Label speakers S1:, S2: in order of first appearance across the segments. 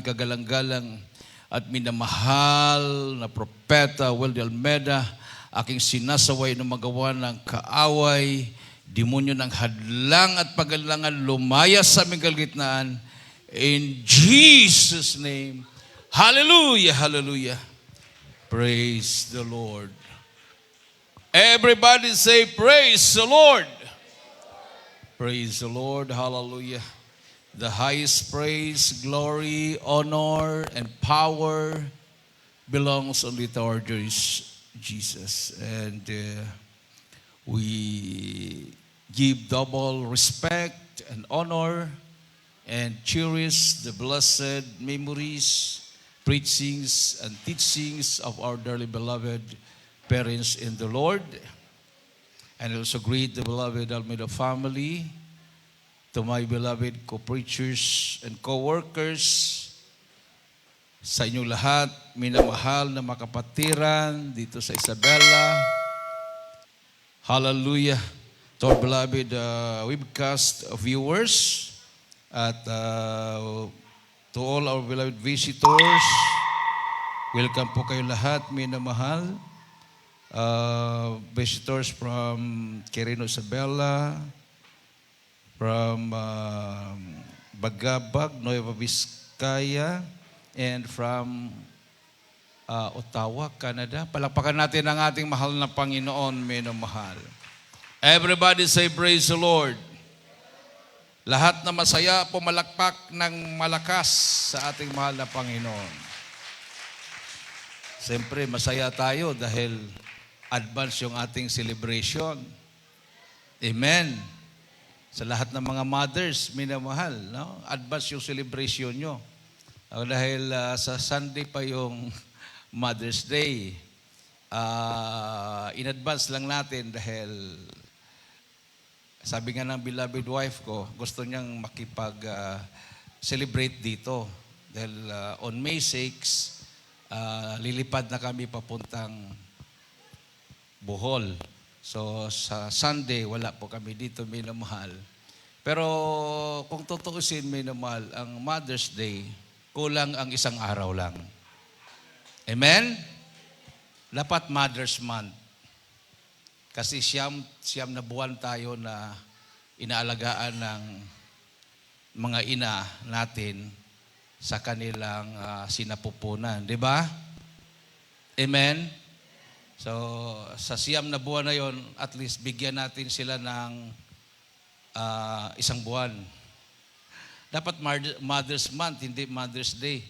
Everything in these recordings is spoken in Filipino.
S1: kagalang-galang at minamahal na propeta Weldy Almeda, aking sinasaway na magawa ng kaaway, demonyo ng hadlang at pagalangan lumaya sa aming kalagitnaan. In Jesus' name, hallelujah, hallelujah. Praise the Lord. Everybody say, praise the Lord. Praise the Lord, hallelujah. The highest praise, glory, honor, and power belongs only to our dear Jesus. And we give double respect and honor and cherish the blessed memories, preachings, and teachings of our dearly beloved parents in the Lord. And also greet the beloved Almeda family, to my beloved co-preachers and co-workers, sa inyong lahat, minamahal na makapatiran dito sa Isabela. Hallelujah. To our beloved webcast viewers at to all our beloved visitors, welcome po kayo lahat, minamahal. Visitors from Quirino, Isabela, from Bagabag, Nueva Vizcaya, and from Ottawa, Canada. Palakpakan natin ang ating mahal na Panginoon, minamahal. Everybody say, praise the Lord. Lahat na masaya, pumalakpak ng malakas sa ating mahal na Panginoon. Siyempre, masaya tayo dahil advance yung ating celebration. Amen. Sa lahat ng mga mothers, minamahal, no? Advance yung celebration nyo. Dahil sa Sunday pa yung Mother's Day. In advance lang natin dahil sabi nga ng beloved wife ko, gusto niyang makipag-celebrate dito. Dahil on May 6, lilipad na kami papuntang Bohol. So, sa Sunday, wala po kami dito, minamahal. Pero, kung tutuusin, minamahal, ang Mother's Day, kulang ang isang araw lang. Amen? Dapat Mother's Month. Kasi siyam na buwan tayo na inaalagaan ng mga ina natin sa kanilang sinapupunan. Di ba? Amen? So, sa siyam na buwan na yon, at least bigyan natin sila ng isang buwan. Dapat Mother's Month, hindi Mother's Day.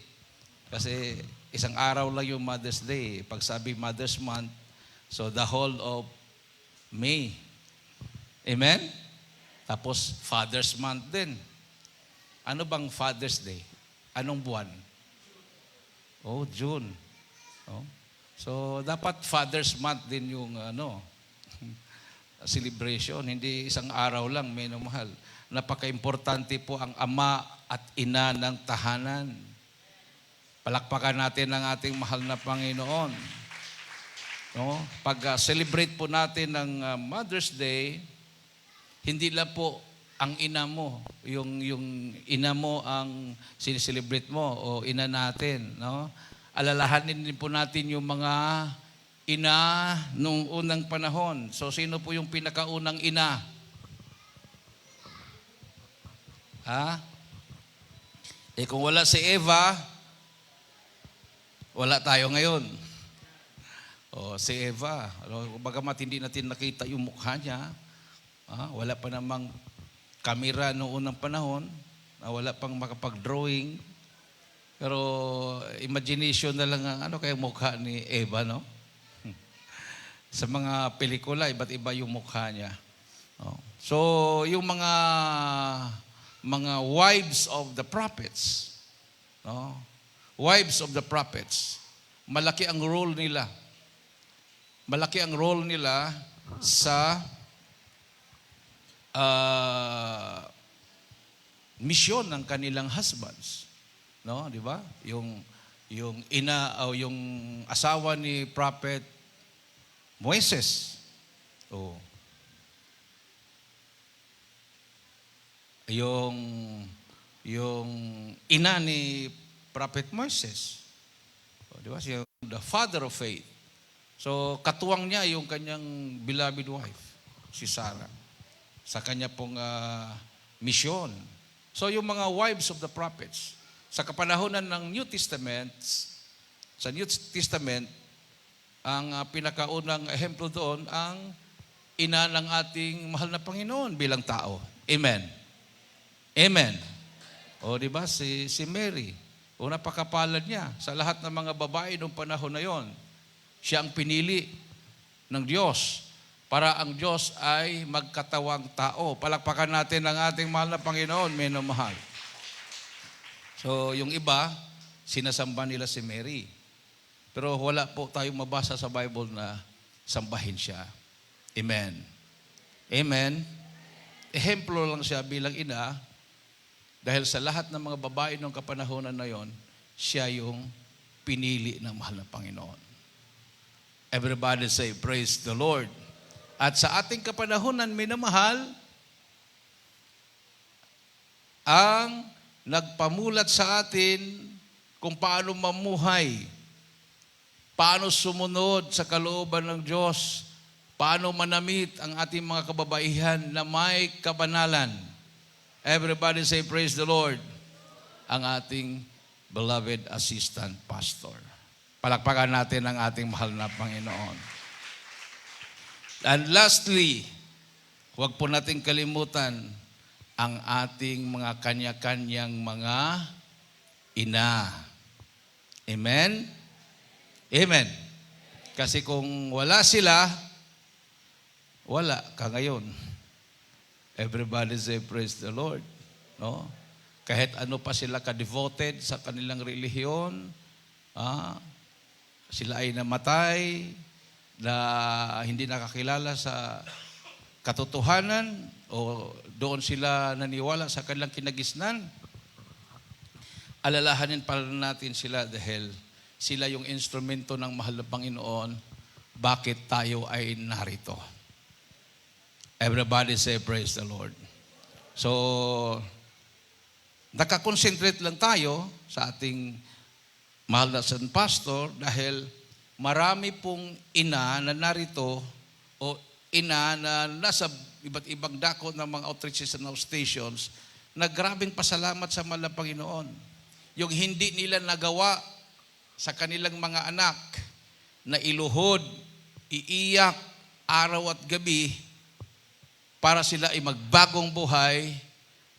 S1: Kasi isang araw lang yung Mother's Day. Pag sabi Mother's Month, so the whole of May. Amen? Tapos Father's Month din. Ano bang Father's Day? Anong buwan? Oh, June. Oh. So, dapat Father's Month din yung celebration. Hindi isang araw lang, minamahal. Napaka-importante po ang ama at ina ng tahanan. Palakpakan natin ang ating mahal na Panginoon. No? Pag-celebrate po natin ng Mother's Day, hindi lang po ang ina mo, yung ina mo ang sineselebrate mo o ina natin, no? Alalahanin din po natin yung mga ina nung unang panahon. So, sino po yung pinakaunang ina? Ha? Kung wala si Eva, wala tayo ngayon. Si Eva, bagamat hindi natin nakita yung mukha niya, wala pa namang kamera noong unang panahon, wala pang makapag-drawing, pero imagination na lang ang kaya mukha ni Eva, no? Sa mga pelikula, iba't iba yung mukha niya. So, yung mga wives of the prophets, no? Wives of the prophets, malaki ang role nila. Malaki ang role nila sa misyon ng kanilang husbands. No, di ba? Yung ina o yung asawa ni Prophet Moises. Oh. Yung ina ni Prophet Moses. O, di ba? Siya the father of faith. So, katuwang niya yung kanyang beloved wife, si Sarah, sa kanya pong misyon. So, yung mga wives of the prophets, sa kapanahonan ng New Testament, sa New Testament, ang pinakaunang ehemplo doon, ang ina ng ating mahal na Panginoon bilang tao. Amen. Amen. O, di ba? Si Mary, o napakapalad niya sa lahat ng mga babae noong panahon na yon. Siya ang pinili ng Diyos para ang Diyos ay magkatawang tao. Palakpakan natin ang ating mahal na Panginoon, minamahal. So, yung iba, sinasamba nila si Mary. Pero wala po tayong mabasa sa Bible na sambahin siya. Amen. Amen. Ehemplo lang siya bilang ina dahil sa lahat ng mga babae ng kapanahonan na yon, siya yung pinili ng mahal na Panginoon. Everybody say, praise the Lord. At sa ating kapanahonan, minamahal, ang nagpamulat sa atin kung paano mamuhay, paano sumunod sa kalooban ng Diyos, paano manamit ang ating mga kababaihan na may kabanalan. Everybody say, praise the Lord. Ang ating beloved assistant pastor. Palakpakan natin ang ating mahal na Panginoon. And lastly, huwag po nating kalimutan ang ating mga kanya-kanyang mga ina. Amen? Amen. Kasi kung wala sila, wala ka ngayon. Everybody say, praise the Lord. No? Kahit ano pa sila ka-devoted sa kanilang relihiyon, sila ay namatay, na hindi nakakilala sa katotohanan, o doon sila naniwala sa kanilang kinagisnan, alalahanin pala natin sila dahil sila yung instrumento ng mahal na Panginoon, bakit tayo ay narito. Everybody say, praise the Lord. So, nakakonsentrate lang tayo sa ating mahal na San Pastor dahil marami pong ina na narito o ina na nasa iba't ibang dako ng mga outreaches and stations na grabing pasalamat sa mahal na Panginoon. Yung hindi nila nagawa sa kanilang mga anak na iluhod, iiyak, araw at gabi para sila ay magbagong buhay,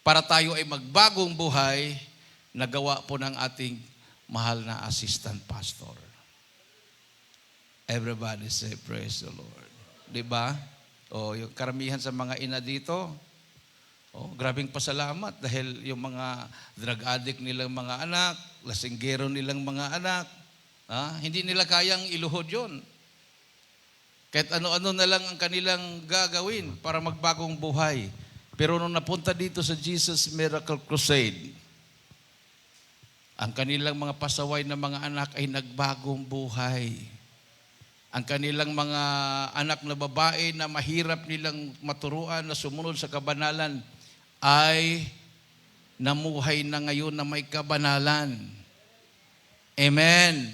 S1: para tayo ay magbagong buhay, nagawa po ng ating mahal na assistant pastor. Everybody say, praise the Lord. Diba? O, yung karamihan sa mga ina dito, grabing pasalamat dahil yung mga drug addict nilang mga anak, lasinggero nilang mga anak, hindi nila kayang iluhod yun. Kahit ano-ano na lang ang kanilang gagawin para magbagong buhay. Pero nung napunta dito sa Jesus Miracle Crusade, ang kanilang mga pasaway na mga anak ay nagbagong buhay. Ang kanilang mga anak na babae na mahirap nilang maturuan na sumunod sa kabanalan ay namuhay na ngayon na may kabanalan. Amen.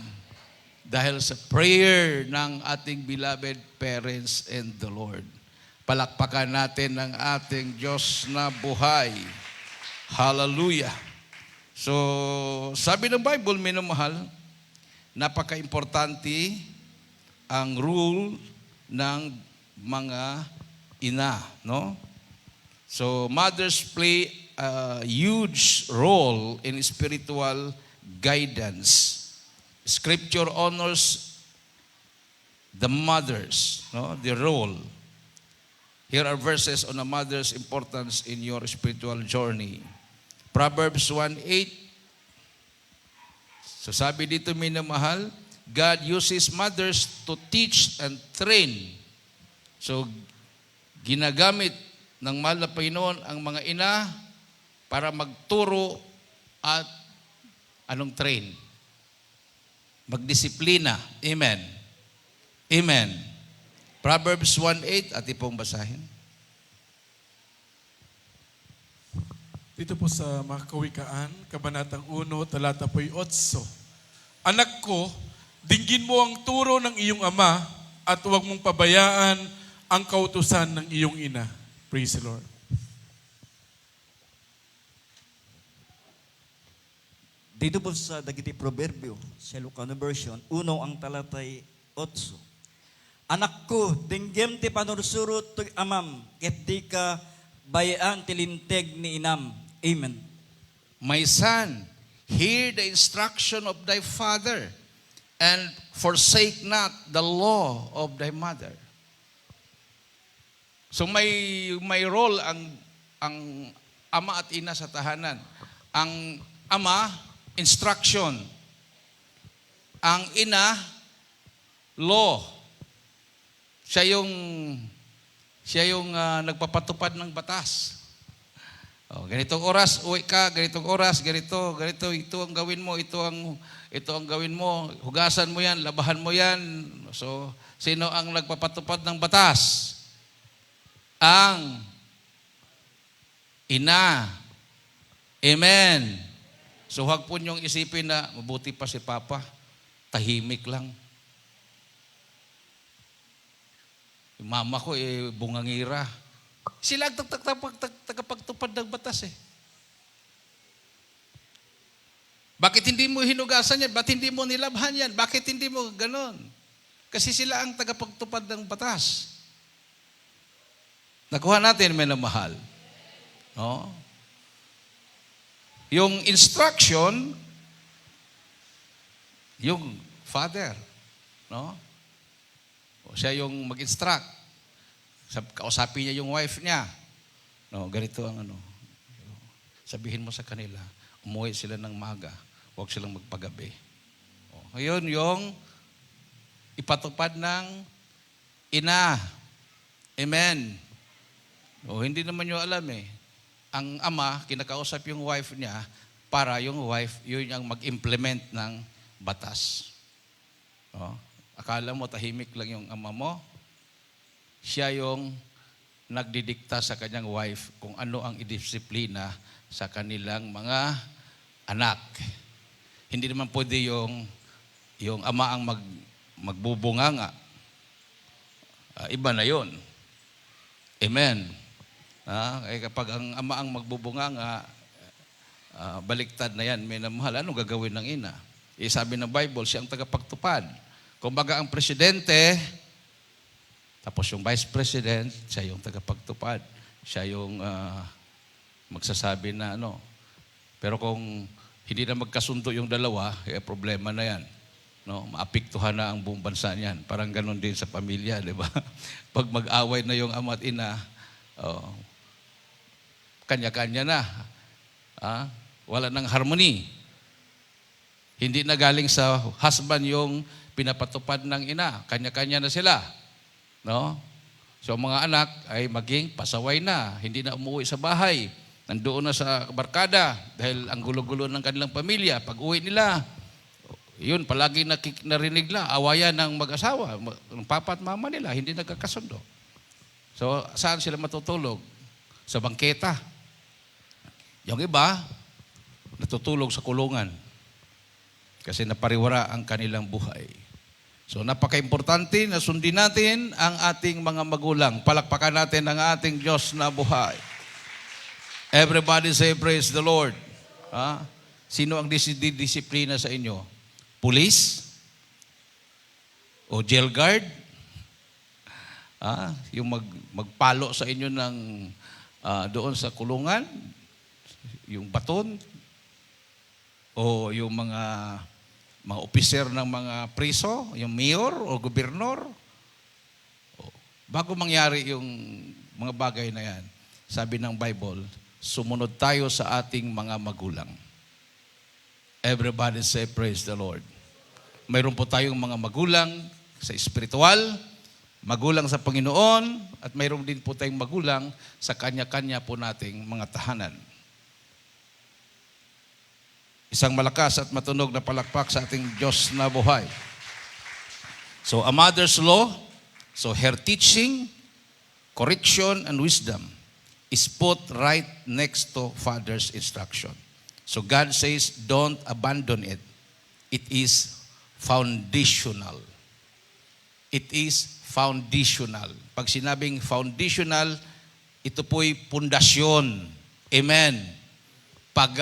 S1: Dahil sa prayer ng ating beloved parents and the Lord. Palakpakan natin ang ating Diyos na buhay. Hallelujah. So, sabi ng Bible, minamahal, napaka-importante ang rule ng mga ina, no? So, mothers play a huge role in spiritual guidance. Scripture honors the mothers, no? Their role. Here are verses on a mother's importance in your spiritual journey. Proverbs 1:8. So sabi dito, minamahal, God uses mothers to teach and train. So ginagamit ng mahal na Panginoon ang mga ina para magturo at anong train? Magdisiplina. Amen. Amen. Proverbs 1:8, ating pong basahin.
S2: Dito po sa mga kawikaan, Kabanatang 1, talata po'y 8. Anak ko, dinggin mo ang turo ng iyong ama at huwag mong pabayaan ang kautusan ng iyong ina. Praise the Lord.
S3: Dito po sa dagiti proverbio, sa Ilocano version, uno ang talatay 8. Anak ko, dinggem ti panursurot ti amam, ket di ka bayaan ti linteg ni inam. Amen.
S1: My son, hear the instruction of thy father, and forsake not the law of thy mother. So may role ang ama at ina sa tahanan. Ang ama, instruction. Ang ina, law. Siya yung nagpapatupad ng batas. Ganitong oras, uwi ka, ganitong oras, ganito, ito ang gawin mo, ito ang gawin mo, hugasan mo yan, labahan mo yan. So, sino ang nagpapatupad ng batas? Ang ina. Amen. So, huwag po niyong isipin na mabuti pa si Papa, tahimik lang. Yung mama ko, bungangira. Sila ang tagapagtupad ng batas eh. Bakit hindi mo hinugasan yan? Bakit hindi mo nilabhan yan? Bakit hindi mo ganon? Kasi sila ang tagapagtupad ng batas. Nakuha natin, may namahal. No? Yung instruction, yung father. No? O siya yung mag-instruct. Kausapin niya yung wife niya. No, ganito ang sabihin mo sa kanila, umuwi sila ng maga, huwag silang magpagabi. Ngayon, yung ipatupad ng ina. Amen. Hindi naman nyo alam eh. Ang ama, kinakausap yung wife niya para yung wife, yun ang mag-implement ng batas. Akala mo tahimik lang yung ama mo, siya yung nagdidikta sa kanyang wife kung ano ang idisiplina sa kanilang mga anak. Hindi naman pwede yung ama ang magbubunganga. Iba na yon. Amen. Kapag ang ama ang magbubunganga, baliktad na yan, may namahal. Anong gagawin ng ina? Sabi ng Bible, siya ang tagapagtupad. Kumbaga ang presidente, tapos yung vice president, siya yung tagapagtupad. Siya yung magsasabi na ano. Pero kung hindi na magkasundo yung dalawa, problema na yan. No? Maapektuhan na ang buong bansa niyan. Parang ganun din sa pamilya, di ba? Pag mag-away na yung ama at ina, kanya-kanya na. Wala nang harmony. Hindi na galing sa husband yung pinapatupad ng ina. Kanya-kanya na sila. No? So mga anak ay maging pasaway na, hindi na umuwi sa bahay. Nandoon na sa barkada dahil ang gulo-gulo ng kanilang pamilya. Pag uwi nila, yun, palagi narinig na, awayan ng mag-asawa, ng papa at mama nila, hindi nagkakasundo. So saan sila matutulog? Sa bangketa. Yung iba, natutulog sa kulungan kasi napariwara ang kanilang buhay. So napaka-importante na sundin natin ang ating mga magulang. Palakpakan natin ang ating Diyos na buhay. Everybody say, praise the Lord. Sino ang disiplina sa inyo? Police? O jail guard? Yung magpalo sa inyo ng doon sa kulungan? Yung baton? O yung mga opiser ng mga priso, yung mayor o gobernador. Bago mangyari yung mga bagay na yan, sabi ng Bible, sumunod tayo sa ating mga magulang. Everybody say, praise the Lord. Mayroon po tayong mga magulang sa espiritual, magulang sa Panginoon, at mayroon din po tayong magulang sa kanya-kanya po nating mga tahanan. Isang malakas at matunog na palakpak sa ating Diyos na buhay. So, a mother's law, so her teaching, correction, and wisdom is put right next to Father's instruction. So God says, don't abandon it. It is foundational. It is foundational. Pag sinabing foundational, ito po'y pundasyon. Amen. Pag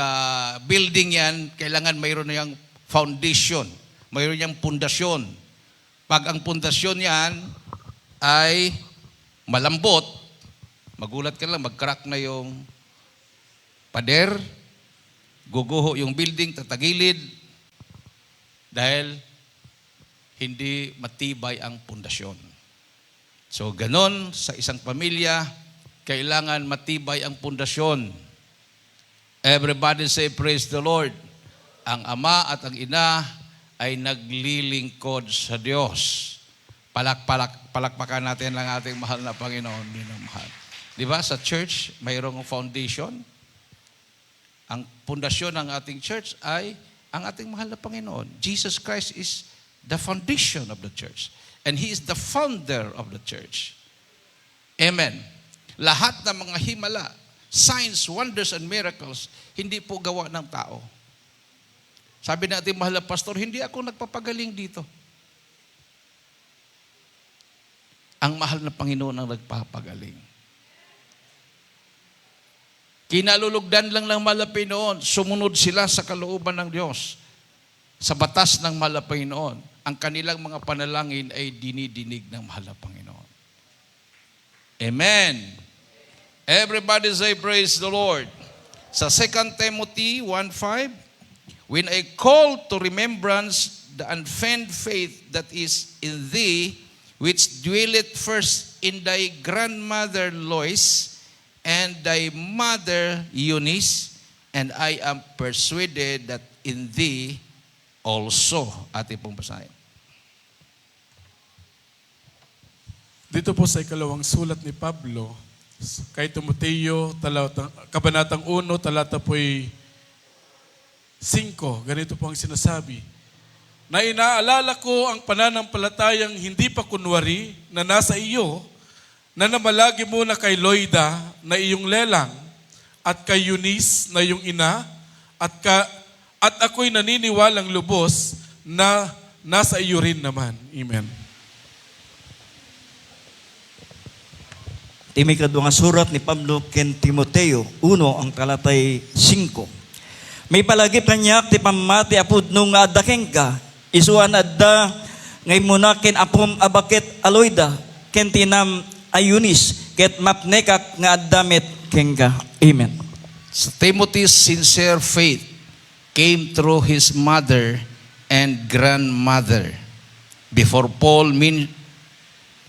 S1: building yan, kailangan mayroon na yung foundation. Mayroon niyang pundasyon. Pag ang pundasyon yan ay malambot, magulat ka lang, mag-crack na yung pader, guguho yung building, tatagilid, dahil hindi matibay ang pundasyon. So, ganon sa isang pamilya, kailangan matibay ang pundasyon. Everybody say, praise the Lord. Ang ama at ang ina ay naglilingkod sa Diyos. Palakpakan natin lang ating mahal na Panginoon, minamahal. Di ba, sa church, mayroong foundation. Ang pundasyon ng ating church ay ang ating mahal na Panginoon. Jesus Christ is the foundation of the church. And He is the founder of the church. Amen. Lahat ng mga himala, signs, wonders, and miracles, hindi po gawa ng tao. Sabi ng ating mahal na pastor, hindi ako nagpapagaling dito. Ang mahal na Panginoon ang nagpapagaling. Kinalulugdan lang ng mahal na Panginoon, sumunod sila sa kalooban ng Diyos, sa batas ng mahal na Panginoon. Ang kanilang mga panalangin ay dinidinig ng mahal na Panginoon. Amen. Everybody say, praise the Lord. Sa 2 Timothy 1:5, when I call to remembrance the unfeigned faith that is in thee, which dwelleth first in thy grandmother Lois, and thy mother Eunice, and I am persuaded that in thee also. Ating pong basahin.
S2: Dito po sa ikalawang sulat ni Pablo, kay Timoteo, kabanatang 1, talata po'y 5. Ganito po ang sinasabi. Na inaalala ko ang pananampalatayang hindi pa kunwari na nasa iyo, na namalagi muna kay Loida na iyong lelang, at kay Eunice na iyong ina, at ako'y naniniwalang lubos na nasa iyo rin naman. Amen.
S3: Timi kadwa nga surat ni Pablo ken Timoteo, 1 ang talatay 5. May palagip kanyak ti pamati apud nung nga adda ka, isuan adda ngay muna ken apom abaket aloida, ken tinam ayunis, ket mapnekak nga adda met kenga. Amen.
S1: So Timothy's sincere faith came through his mother and grandmother. Before Paul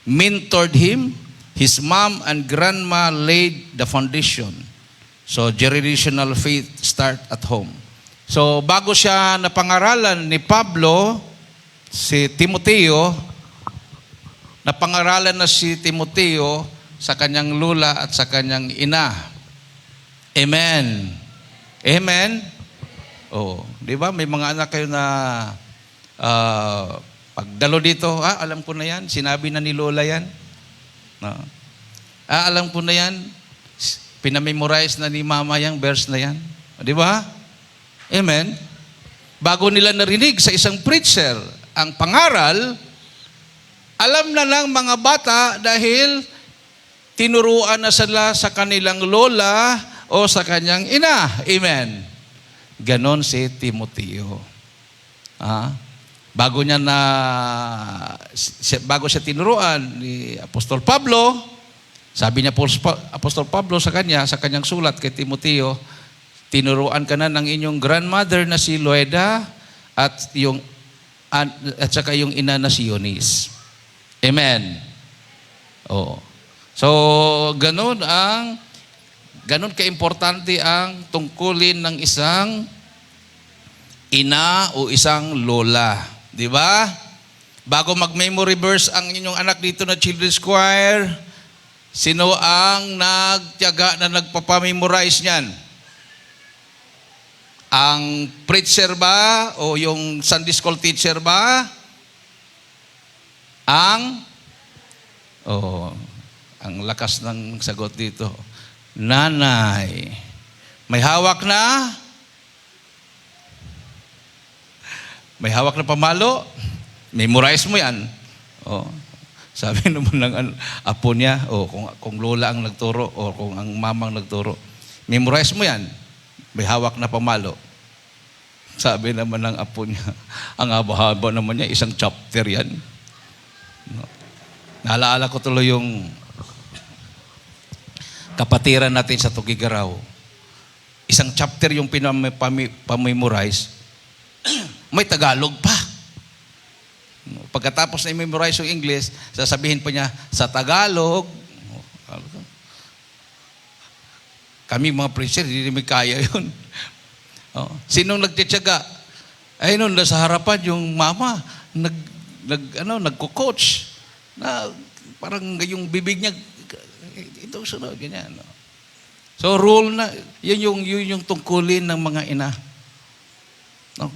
S1: mentored him, his mom and grandma laid the foundation. So generational faith start at home. So bago siya napangaralan ni Pablo, si Timoteo, napangaralan na si Timoteo sa kanyang lula at sa kanyang ina. Amen. Amen. Oh, di ba? May mga anak kayo na pagdalo dito, alam ko na yan, sinabi na ni Lola yan. No. Alam ko na yan, pinamemorize na ni Mama yung verse na yan. Di ba? Amen. Bago nila narinig sa isang preacher ang pangaral, alam na ng mga bata dahil tinuruan na sila sa kanilang lola o sa kanyang ina. Amen. Ganon si Timoteo. Bago siya tinuruan ni Apostol Pablo, sabi niya Apostol Pablo sa kanyang sulat kay Timoteo, tinuruan ka na ng inyong grandmother na si Loida at saka yung ina na si Eunice. Amen. Oh. So, ganun kaimportante ang tungkulin ng isang ina o isang lola. Di ba? Bago mag-memory verse ang inyong anak dito na children's choir, sino ang nagtiyaga na nagpapamemorize niyan? Ang preacher ba o yung Sunday school teacher ba? Ang lakas ng sagot dito. nanay. May hawak na pamalo. Memorize mo yan. Oh. Sabi naman ng apo niya, kung lola ang nagturo o kung ang mamang nagturo, memorize mo yan. May hawak na pamalo. Sabi naman ng apo niya, ang haba-haba naman niya, isang chapter yan. No. Naalala ko tuloy yung kapatiran natin sa Tugigaraw. Isang chapter yung pamemorize, may Tagalog pa. Pagkatapos na i-memorize yung English, sasabihin pa niya, sa Tagalog, kami mga preacher, hindi namin kaya yun. Sinong nagtitiyaga? Ay nun, nasa harapan yung mama, nagko-coach, na parang yung bibig niya, ito sunod, ganyan. So rule na, yun yung tungkulin ng mga ina. No?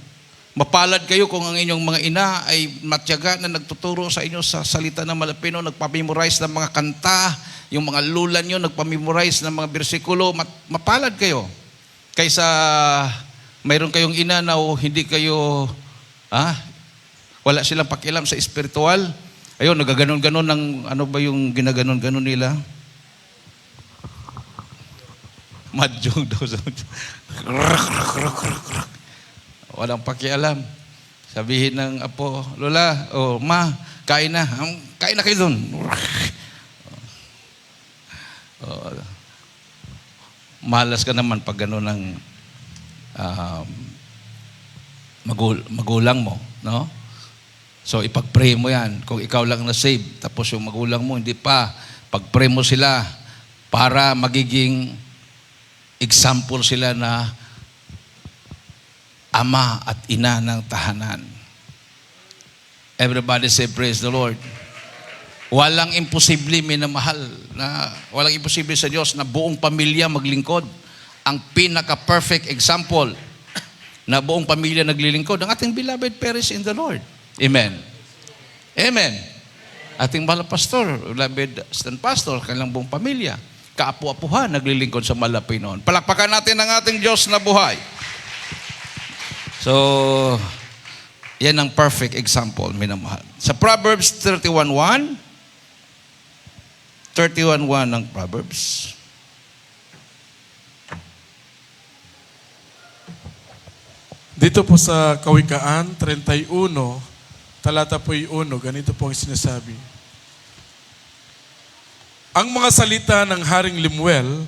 S1: Mapalad kayo kung ang inyong mga ina ay matyaga na nagtuturo sa inyo sa salita ng Malapino, nagpamemorize ng mga kanta, yung mga lula nyo, nagpamemorize ng mga bersikulo, mapalad kayo. Kaysa mayroon kayong ina na hindi kayo, wala silang pakialam sa espiritual. Ayun, nagaganon-ganon ng, ano ba yung ginaganon-ganon nila? Madjong daw. Walang pakialam. Sabihin ng apo, lola, ma, kain na. Kain na kayo doon. Malas ka naman pag gano'n ng magulang mo. No? So, ipag-pray mo yan. Kung ikaw lang na-save, tapos yung magulang mo, hindi pa. Pag-pray mo sila para magiging example sila na ama at ina ng tahanan. Everybody say, praise the Lord. Walang imposible, minamahal, na walang imposible sa Diyos na buong pamilya maglingkod. Ang pinaka-perfect example na buong pamilya naglilingkod, ang ating beloved parents in the Lord. Amen. Amen. Ating mahal na pastor, beloved stand pastor, kanilang buong pamilya, kaapu-apuhan, naglilingkod sa Malapino. Palakpakan natin ang ating Diyos na buhay. So, yan ang perfect example, minamahal. Sa Proverbs 31:1, 31:1 ng Proverbs.
S2: Dito po sa Kawikaan 31, talata po 1, ganito po ang sinasabi. Ang mga salita ng Haring Lemuel,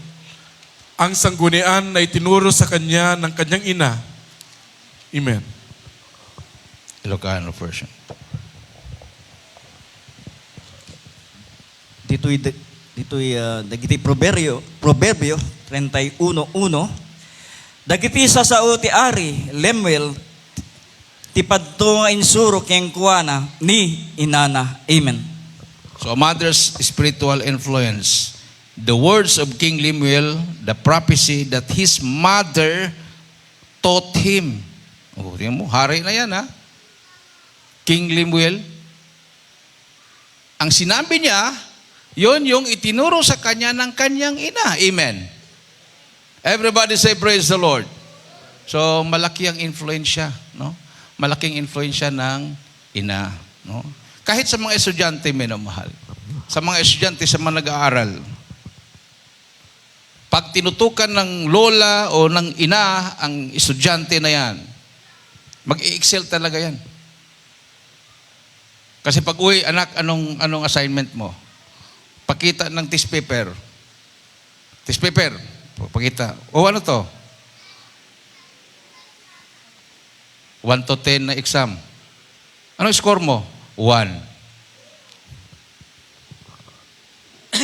S2: ang sanggunian na itinuro sa kanya ng kanyang ina. Amen.
S1: Ilocano version.
S3: Dito'y dagiti Proverbio 31:1. Dagiti sasaoti ari Lemuel tipadto nga insuro ken kuana ni inana. Amen.
S1: So, a mother's spiritual influence. The words of King Lemuel, the prophecy that his mother taught him. Tingnan mo, hari na yan, ha? King Lemuel. Ang sinabi niya, yon yung itinuro sa kanya ng kanyang ina. Amen. Everybody say, praise the Lord. So, malaki ang influensya, no? Malaking influensya ng ina, no? Kahit sa mga estudyante, minamahal. Sa mga estudyante, sa mga nag-aaral, pag tinutukan ng lola o ng ina ang estudyante na yan, mag-i-excel talaga yan. Kasi pag uwi, anak, anong assignment mo? Pakita ng test paper. Test paper. Pakita. Ano to? 1 to 10 na exam. Anong score mo? 1.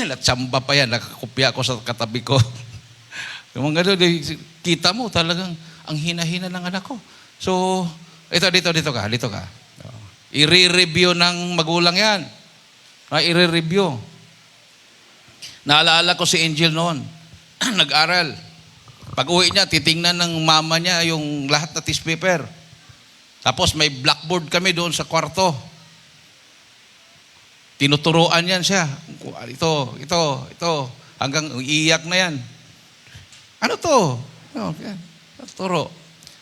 S1: Natsamba pa yan. Nakakopya ako sa katabi ko. Yung mga gano'n, kita mo talagang ang hina-hina ng anak ko. So, dito ka. I-re-review ng magulang yan. I-re-review. Naalala ko si Angel noon. Nag-aral. Pag uwi niya, titingnan ng mama niya yung lahat na test paper. Tapos may blackboard kami doon sa kwarto. Tinuturoan yan siya. Ito. Hanggang iiyak na yan. Ano to? Okay. Turo.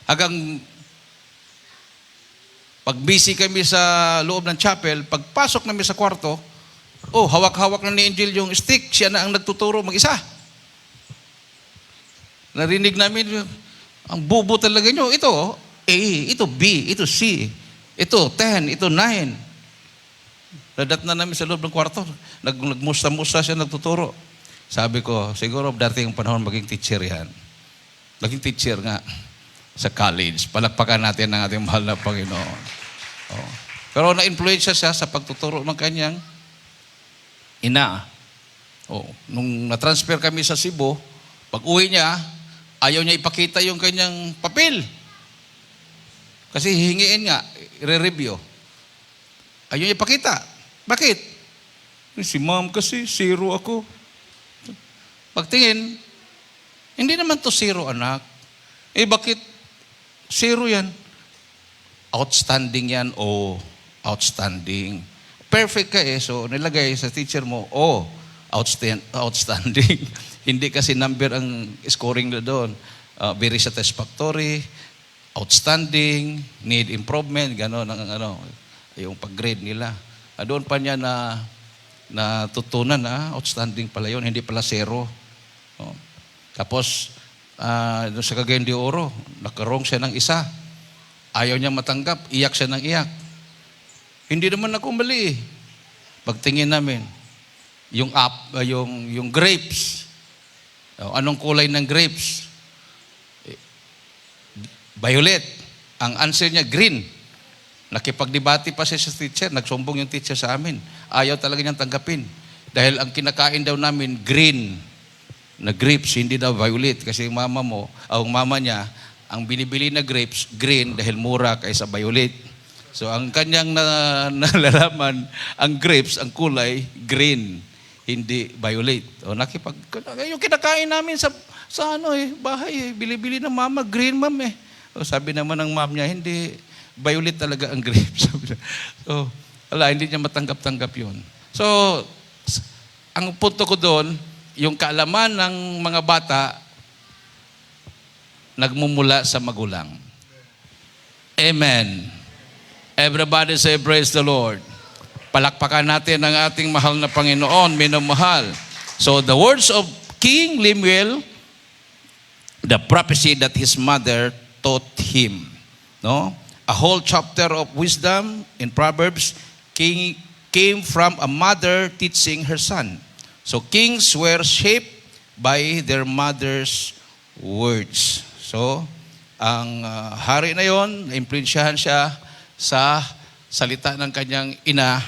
S1: Hanggang pag busy kami sa loob ng chapel, pagpasok namin sa kwarto, hawak-hawak na ni Angel yung stick, siya na ang nagtuturo mag-isa. Narinig namin, ang bubo talaga nyo. Ito, A, ito B, ito C, ito 10, ito 9. Nadat na namin sa loob ng kwarto. Nagmusta-musta siya, nagtuturo. Sabi ko, siguro dating panahon maging teacher yan. Naging teacher nga sa college. Palakpakan natin ang ating mahal na Panginoon. Oh. Pero na-influensya siya sa pagtuturo ng kanyang ina. Nung na-transfer kami sa Cebu, pag uwi niya, ayaw niya ipakita yung kanyang papel. Kasi hihingiin nga, i-review. Ayaw niya ipakita. Bakit? Si ma'am kasi, zero ako. Pagtingin, hindi naman to zero, anak. Bakit? Zero yan. Outstanding yan, outstanding. Perfect ka so nilagay sa teacher mo, outstanding. Hindi kasi number ang scoring na doon. Very satisfactory, outstanding, need improvement, gano'n yung pag-grade nila. Doon pa niya na natutunan outstanding pala yun, hindi pala zero. Tapos, doon sa Cagayan de Oro, nakarong siya ng isa. Ayaw niya matanggap, iyak siya ng iyak. Hindi naman ako mali. Pagtingin namin, yung grapes, anong kulay ng grapes? Violet. Ang answer niya, green. Nakipagdebate pa siya sa teacher, nagsumbong yung teacher sa amin. Ayaw talaga niyang tanggapin. Dahil ang kinakain daw namin, green na grapes, hindi daw violet. Kasi yung mama niya, ang binibili na grapes, green dahil mura kaysa violet. So ang kanyang nalalaman, ang grapes, ang kulay, green, hindi violet. Yung kinakain namin sa bahay, bili-bili ng mama, green ma'am sabi naman ng mom niya, hindi, violet talaga ang grapes. So, hindi niya matanggap-tanggap yun. So, ang punto ko doon, yung kaalaman ng mga bata, nagmumula sa magulang. Amen. Everybody say, praise the Lord. Palakpakan natin ang ating mahal na Panginoon, minamahal. So, the words of King Lemuel, the prophecy that his mother taught him. No? A whole chapter of wisdom in Proverbs came from a mother teaching her son. So kings were shaped by their mother's words. So, ang hari na yon, na-influensyahan siya sa salita ng kanyang ina.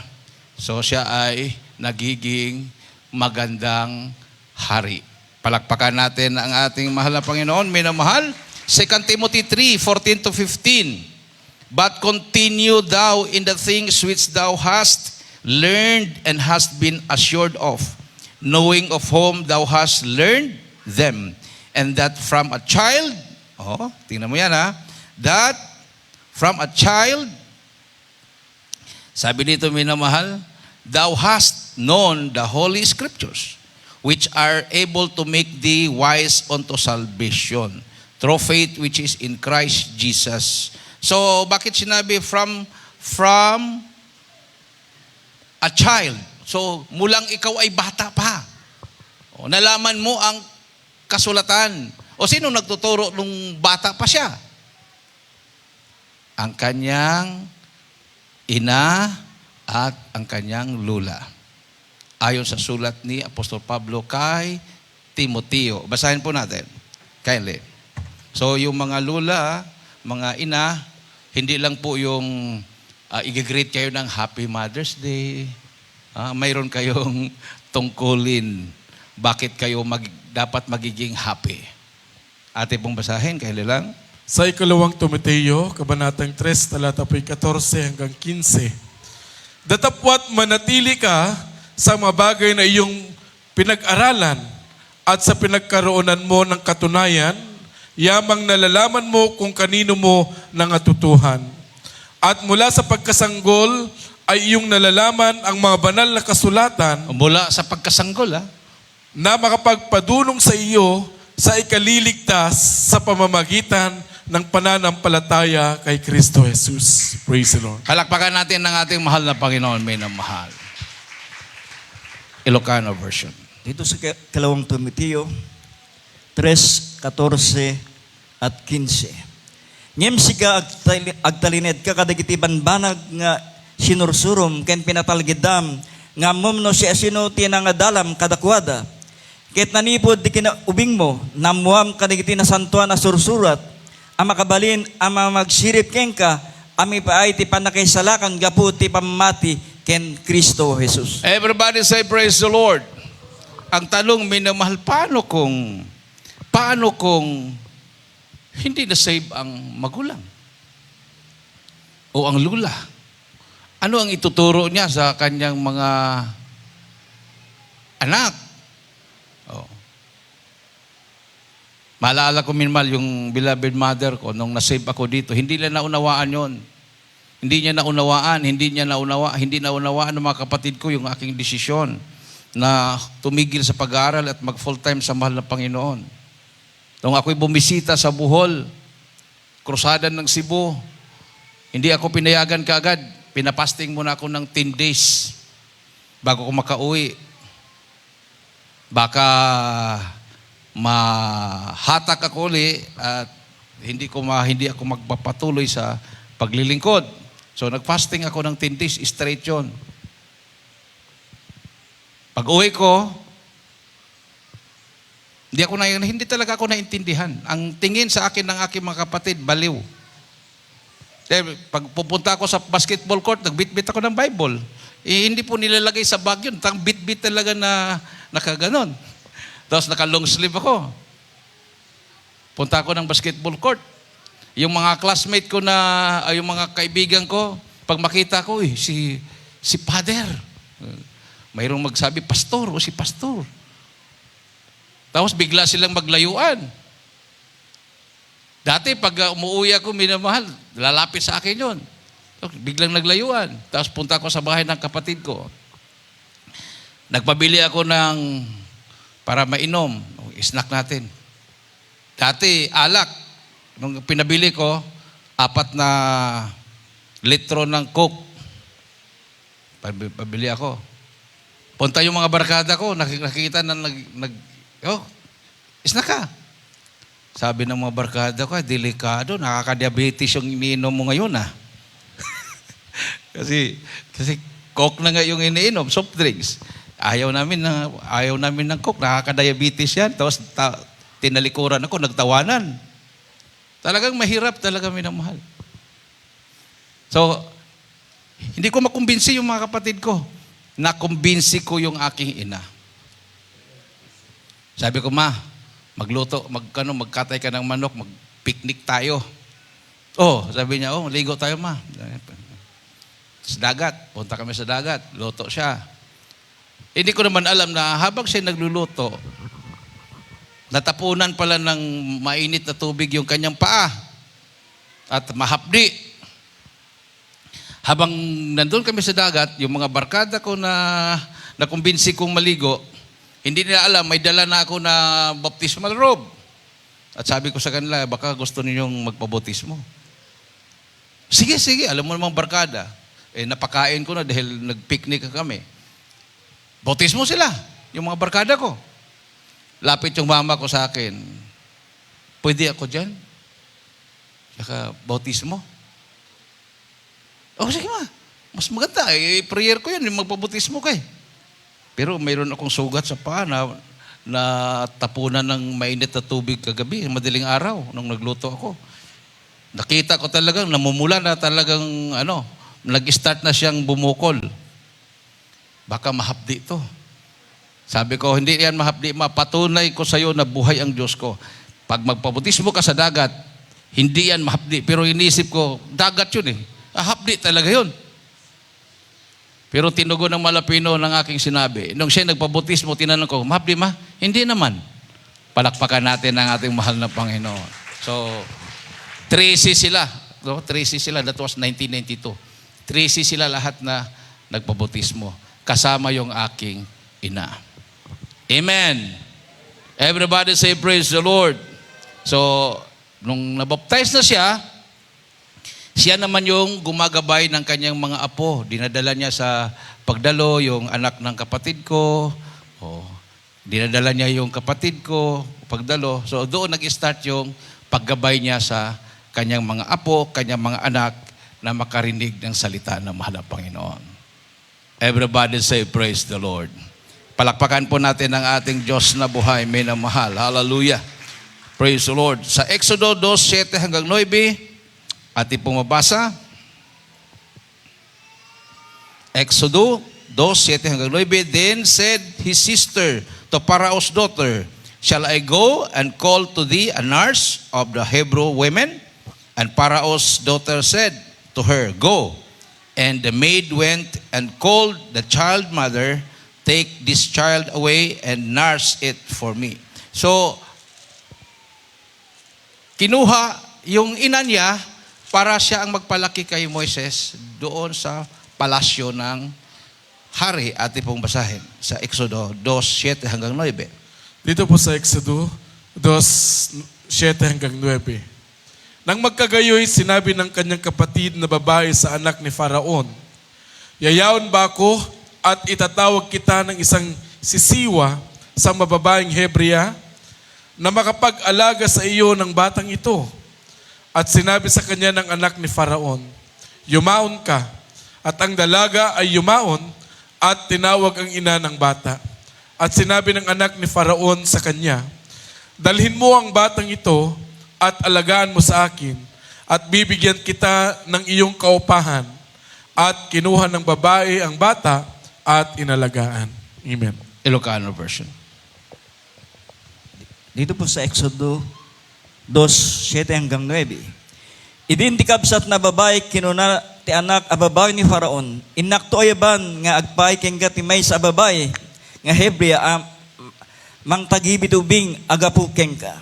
S1: So siya ay nagiging magandang hari. Palakpakan natin ang ating mahal na Panginoon, minamahal. 2 Timothy 3:14-15. But continue thou in the things which thou hast learned and hast been assured of, knowing of whom thou hast learned them, and that from a child, tingnan mo yan that from a child, sabi dito minamahal, thou hast known the holy scriptures, which are able to make thee wise unto salvation, through faith which is in Christ Jesus. So, bakit sinabi from a child? So, mulang ikaw ay bata pa. Nalaman mo ang kasulatan. O sino nagtuturo nung bata pa siya? Ang kanyang ina at ang kanyang lula. Ayon sa sulat ni Apostol Pablo kay Timoteo. Basahin po natin. Kindly. So, yung mga lula, mga ina, hindi lang po yung i-greet kayo ng Happy Mother's Day. Mayroon kayong tungkulin. Bakit kayo dapat magiging happy? Ate pong basahin, kaya lang.
S2: Sa ikalawang Timoteo, kabanatang 3, talata po'y 14 hanggang 15. Datapwat manatili ka sa mga bagay na iyong pinag-aralan at sa pinagkaroonan mo ng katunayan, yamang nalalaman mo kung kanino mo nangatutuhan. At mula sa pagkasanggol ay iyong nalalaman ang mga banal na kasulatan
S1: Mula sa pagkasanggol,
S2: na makapagpadulong sa iyo sa ikaliligtas sa pamamagitan ng pananampalataya kay Kristo Jesus. Praise the Lord.
S1: Palakpakan natin ng ating mahal na Panginoon, may namahal. Ilocano version.
S3: Dito sa kalawang Timoteo 3:14 at 15. Ngem siga agtalined ka kadagiti banbanag nga sinursurom ken pinatalgidam nga momno si asino tinangadalam kadakwada. Ket nanipod di kinaubing mo namuam kadagiti nasantuan na sursurat ang makabalin ang magsirip ken ka ami paay ti panakaisalakan gapu ti pamati ken Kristo Jesus.
S1: Everybody say praise the Lord. Ang tanong, minamahal, paano kung hindi na-save ang magulang? O ang lula? Ano ang ituturo niya sa kanyang mga anak? Oh. Maalala ko minmal yung beloved mother ko nung na-save ako dito. Hindi nila naunawaan yon. Hindi naunawaan ng mga kapatid ko yung aking desisyon na tumigil sa pag-aaral at mag full-time sa mahal na Panginoon. Nung ako'y bumisita sa Bohol, krusada ng Cebu, hindi ako pinayagan kaagad. Pinapasting muna ako ng 10 days bago ko makauwi. Baka mahatak ako ulit at hindi ako magpapatuloy sa paglilingkod. So nag-fasting ako ng 10 days, straight yun. Pag uwi ko, hindi talaga ako naintindihan. Ang tingin sa akin ng aking mga kapatid, baliw. Pag pupunta ako sa basketball court, nagbitbit ako ng Bible. Hindi po nilalagay sa bag yun. Tang bit-bit talaga na nakaganon. Tapos naka-long sleeve ako. Punta ako ng basketball court. Yung mga classmate ko yung mga kaibigan ko, pag makita ko, si Father. Mayroong magsabi, pastor o si pastor. Tapos bigla silang maglayuan. Dati pag umuwi ako, minamahal, lalapit sa akin yun. Biglang naglayuan. Tapos punta ako sa bahay ng kapatid ko. Nagpabili ako para mainom. Snack natin. Dati, alak. Nung pinabili ko, 4 na litro ng Coke. Pabili ako. Punta yung mga barkada ko, nakikita na snack ka. Sabi ng mga barkada ko, delikado, nakaka-diabetes yung iniinom mo ngayon kasi Coke na nga yung iniinom, soft drinks. Ayaw namin ng Coke, nakaka-diabetes yan. Tapos tinalikuran ako, nagtawanan. Talagang mahirap talaga minamahal. So, hindi ko makumbinsi yung mga kapatid ko. Nakumbinsi ko yung aking ina. Sabi ko, ma, magkatay ka ng manok, mag-picnic tayo. Sabi niya, ligo tayo, ma. Sa dagat, punta kami sa dagat, luto siya. Hindi ko naman alam na habang siya nagluluto, natapunan pala ng mainit na tubig yung kanyang paa at mahapdi. Habang nandun kami sa dagat, yung mga barkada ko na nakumbinsi kong maligo, hindi nila alam, may dala na ako na baptismal robe. At sabi ko sa kanila, baka gusto ninyong magpabautismo. Sige, alam mo namang barkada. Napakain ko na dahil nag-picnic kami. Bautismo sila, yung mga barkada ko. Lapit yung mama ko sa akin, pwede ako dyan? Saka bautismo? Sige ma, mas maganda. Prayer ko yan, yung magpabautismo ka Pero mayroon akong sugat sa paa na tapunan ng mainit na tubig kagabi, madaling araw, nung nagluto ako. Nakita ko talagang, namumula na talagang, nag-start na siyang bumukol. Baka mahapdi ito. Sabi ko, hindi yan mahapdi, patunay ko sa iyo na buhay ang Diyos ko. Pag magpabautismo ka sa dagat, hindi yan mahapdi. Pero inisip ko, dagat yun hapdi talaga yun. Pero tinugon ng Malapino ng aking sinabi. Nung siya nagpabautismo, tinanong ko, mahapdi ma? Hindi naman. Palakpakan natin ang ating mahal na Panginoon. So, 3C sila. 3C sila. That was 1992. 3C sila lahat na nagpabautismo. Kasama yung aking ina. Amen. Everybody say praise the Lord. So, nung nabaptize na siya, siya naman yung gumagabay ng kanyang mga apo. Dinadala niya sa pagdalo yung anak ng kapatid ko. Dinadala niya yung kapatid ko, pagdalo. So doon nag-start yung paggabay niya sa kanyang mga apo, kanyang mga anak na makarinig ng salita ng mahal na Panginoon. Everybody say praise the Lord. Palakpakan po natin ang ating Diyos na buhay, may na mahal. Hallelujah. Praise the Lord. Sa Exodo 2:7 hanggang 9, ating pong mabasa. Exodo 2:7 hanggang 9. Then said his sister to Pharaoh's daughter, shall I go and call to thee a nurse of the Hebrew women? And Pharaoh's daughter said to her, go. And the maid went and called the child mother, take this child away and nurse it for me. So, kinuha yung ina niya para siya ang magpalaki kay Moises doon sa palasyo ng hari. Ating pong basahin sa Exodo 2:7 hanggang 9.
S2: Dito po sa Exodo 2:7 hanggang 9. Nang magkagayoy, sinabi ng kanyang kapatid na babae sa anak ni Faraon, yayaon ba ako at itatawag kita ng isang sisiwa sa mababaeng Hebrea na makapag-alaga sa iyo ng batang ito? At sinabi sa kanya ng anak ni Faraon, yumaon ka. At ang dalaga ay yumaon at tinawag ang ina ng bata. At sinabi ng anak ni Faraon sa kanya, dalhin mo ang batang ito at alagaan mo sa akin at bibigyan kita ng iyong kaupahan. At kinuha ng babae ang bata at inalagaan. Amen.
S1: Ilocano version.
S3: Dito po sa Exodo 2:7 hanggang 9. Idindikabsat na babae kinuna ti anak a babae ni Faraon. Inakto ayaban nga agpay kengga ti may sa babae nga Hebrea mang tagibit ubing agapu kengka.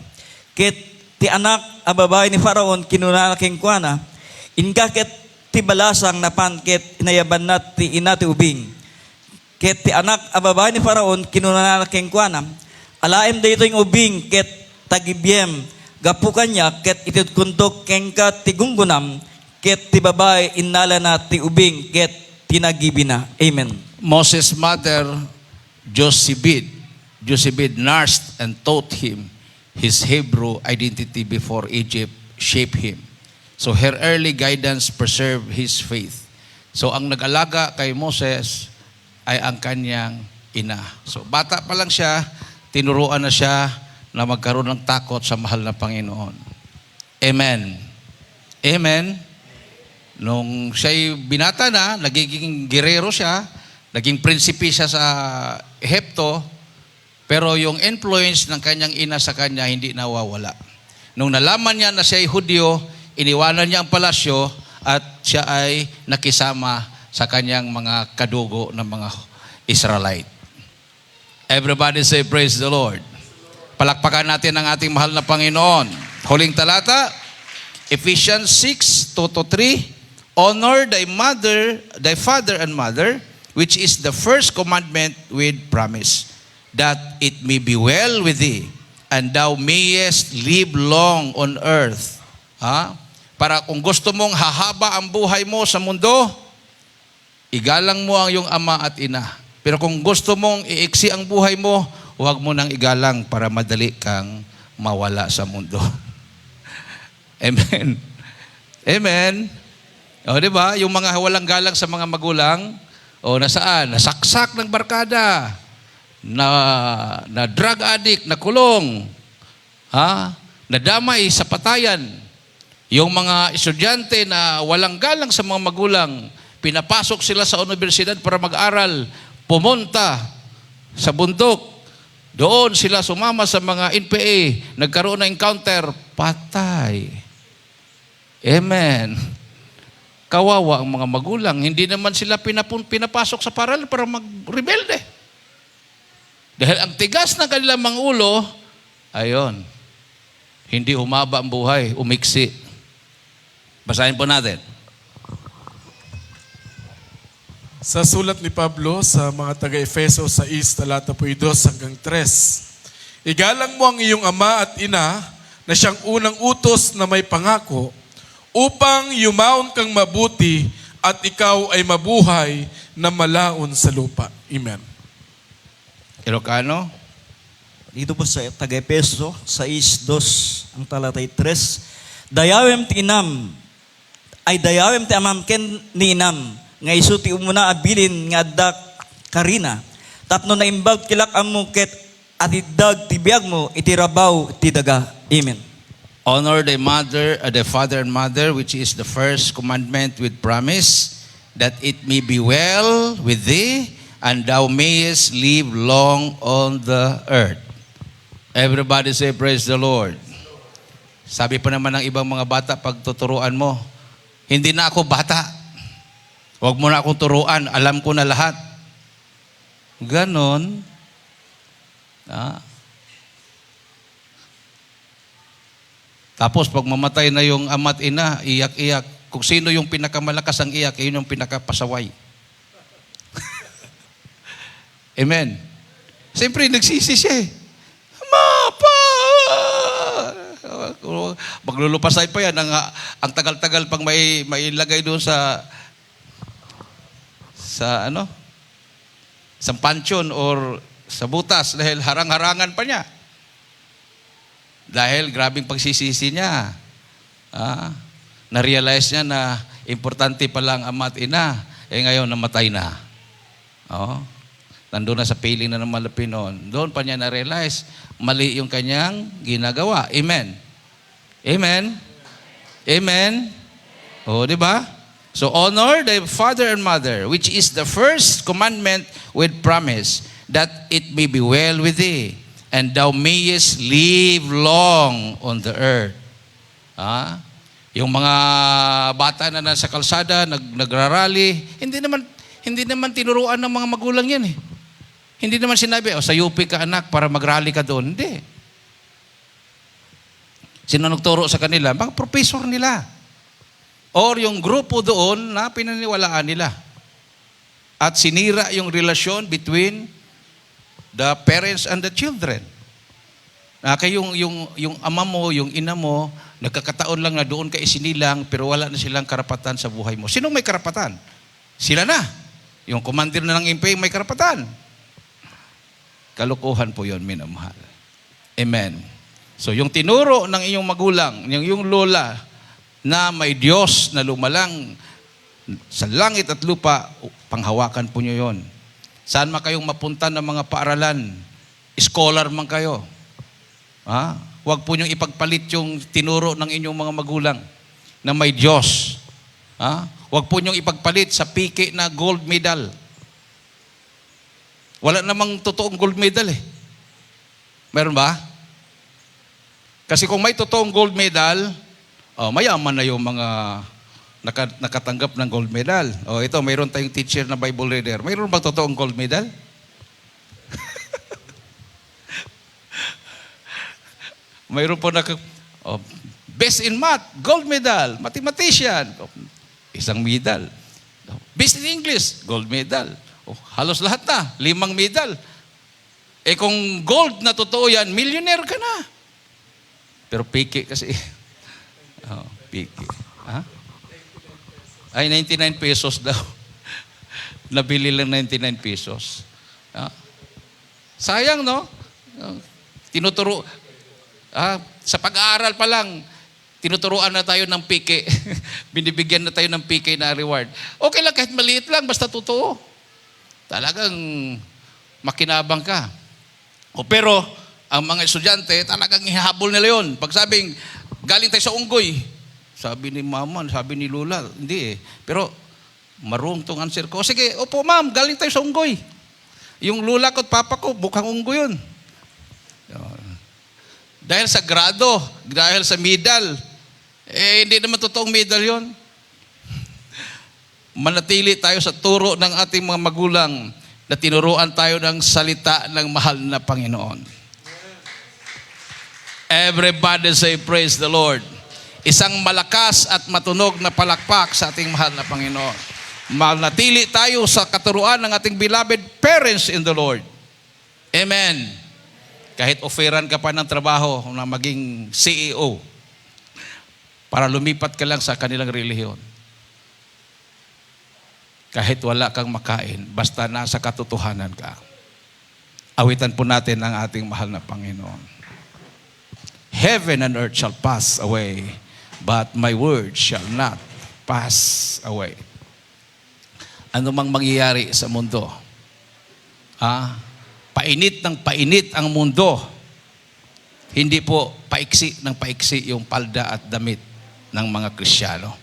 S3: Ket ti anak a babae ni Faraon kinuna kengkuana. Inka ket ti balasang napan ket inayaban nat ti ina ti ubing. Ket ti anak a babae ni Faraon kinuna kengkuana. Alaem dayto yung ubing ket tagibiem gapu kanya ket itutkuntok kengka ti gunggunam ket ti babae innala na ti ubing ket tinagibina. Amen.
S1: Moses' mother, Jochebed nursed and taught him his Hebrew identity before Egypt shaped him. So her early guidance preserved his faith. So ang nag-alaga kay Moses ay ang kanyang ina. So bata pa lang siya, tinuruan na siya na magkaroon ng takot sa mahal na Panginoon. Amen. Amen. Nung siya'y binata na, nagiging girero siya, naging prinsipe siya sa Ehipto, pero yung influence ng kanyang ina sa kanya hindi nawawala. Nung nalaman niya na siya'y Hudyo, iniwanan niya ang palasyo at siya ay nakisama sa kanyang mga kadugo ng mga Israelite. Everybody say praise the Lord. Palakpakan natin ang ating mahal na Panginoon. Huling talata, Ephesians 6:2-3. Honor thy father and mother, which is the first commandment with promise, that it may be well with thee, and thou mayest live long on earth. Para kung gusto mong hahaba ang buhay mo sa mundo, igalang mo ang iyong ama at ina. Pero kung gusto mong iiksi ang buhay mo, huwag mo nang igalang para madali kang mawala sa mundo. Amen. Amen. O, di ba? Yung mga walang galang sa mga magulang, o nasaan? Nasaksak ng barkada, na drug addict, na kulong, nadamay sa patayan. Yung mga estudyante na walang galang sa mga magulang, pinapasok sila sa universidad para mag-aral, pumunta sa bundok. Doon sila sumama sa mga NPA, nagkaroon ng encounter, patay. Amen. Kawawa ang mga magulang. Hindi naman sila pinapasok sa paral para mag-rebelde. Dahil ang tigas ng kanilang mga ulo, ayon, hindi humaba ang buhay, umiksi. Basahin po natin.
S2: Sa sulat ni Pablo sa mga taga-Efeso 6, talata po 2 hanggang 3. Igalang mo ang iyong ama at ina na siyang unang utos na may pangako upang yumaon kang mabuti at ikaw ay mabuhay na malaon sa lupa. Amen.
S1: Ilocano?
S3: Dito po sa Taga-Epeso, 6:2, ang talatay 3. Dayawem ti inam, ay dayawem ti amam ken ni inam, nga isu ti umuna abilin nga adda karina. Tapno na imbag kilak amo ket atidag ti biag mo itirabaw ti daga. Amen.
S1: Honor the father and mother, which is the first commandment with promise, that it may be well with thee, and thou mayest live long on the earth. Everybody say, praise the Lord. Sabi pa naman ng ibang mga bata, pag tuturuan mo, hindi na ako bata. Huwag mo na akong turuan, alam ko na lahat. Ganon. Tapos pag mamatay na yung ama't ina, iyak-iyak. Kung sino yung pinakamalakas ang iyak, yun yung pinakapasaway. Amen. Siyempre, nagsisi siya eh. Mapa! Maglulupasay pa yan. Ang tagal-tagal pang mailagay doon sa pansyon or sa butas dahil harang-harangan pa niya. Dahil grabing pagsisisi niya. Na-realize niya na importante pala ang ama at ina. Ngayon, namatay na. Nandun na sa piling na ng malapit noon. Doon pa niya na-realize, mali yung kanyang ginagawa. Amen. Amen. Amen. Di ba? So, honor the father and mother, which is the first commandment with promise, that it may be well with thee, and thou mayest live long on the earth. Yung mga bata na nasa kalsada, nagrarally, hindi naman tinuruan ng mga magulang yan eh. Hindi naman sinabi, sa UP ka anak para mag-rally ka doon. Hindi. Sino nagturo sa kanila? Mga professor nila. Or yung grupo doon na pinaniwalaan nila. At sinira yung relasyon between the parents and the children. Kaya yung ama mo, yung ina mo, nagkakataon lang na doon ka isinilang pero wala na silang karapatan sa buhay mo. Sino may karapatan? Sila na. Yung commander na ng impay may karapatan. Kalukuhan po yun, minamahal. Amen. So yung tinuro ng iyong magulang, yung iyong lola, na may Diyos na lumalang sa langit at lupa, panghawakan po nyo yun. Saan man kayong mapunta ng mga paaralan, scholar man kayo. Huwag po nyo ipagpalit yung tinuro ng inyong mga magulang na may Diyos. Huwag po nyo ipagpalit sa piki na gold medal. Wala namang totoong gold medal eh. Meron ba? Kasi kung may totoong gold medal, mayaman na yung mga nakatanggap ng gold medal. Ito, mayroon tayong teacher na Bible reader. Mayroon ba totoong gold medal? Mayroon po best in math, gold medal, mathematician, isang medal. Best in English, gold medal. Halos lahat na, 5 medal. Kung gold na totoo yan, millionaire ka na. Pero piki kasi. Piki. Ay, 99 pesos daw. Nabili lang 99 pesos. Sayang, no? Tinuturo. Sa pag-aaral pa lang, tinuturuan na tayo ng piki. Binibigyan na tayo ng piki na reward. Okay lang, kahit maliit lang, basta totoo. Talagang makinabang ka. Pero, ang mga estudyante, talagang ihahabol nila yun. Pag sabing, galing tayo sa unggoy. Sabi ni mama, sabi ni Lola, hindi eh. Pero, marunong tong answer ko. Sige, opo ma'am, galing tayo sa unggoy. Yung Lola ko at papa ko, mukhang unggoy yun. Dahil sa grado, dahil sa medal, hindi naman totoong medal yun. Manatili tayo sa turo ng ating mga magulang na tinuruan tayo ng salita ng mahal na Panginoon. Everybody say, praise the Lord. Isang malakas at matunog na palakpak sa ating mahal na Panginoon. Manatili tayo sa katuruan ng ating beloved parents in the Lord. Amen. Kahit offeran ka pa ng trabaho na maging CEO para lumipat ka lang sa kanilang relihiyon. Kahit wala kang makain, basta nasa katotohanan ka. Awitan po natin ang ating mahal na Panginoon. Heaven and earth shall pass away, but my word shall not pass away. Ano mang mangyayari sa mundo, painit ng painit ang mundo, hindi po paiksi ng paiksi yung palda at damit ng mga Kristiyano.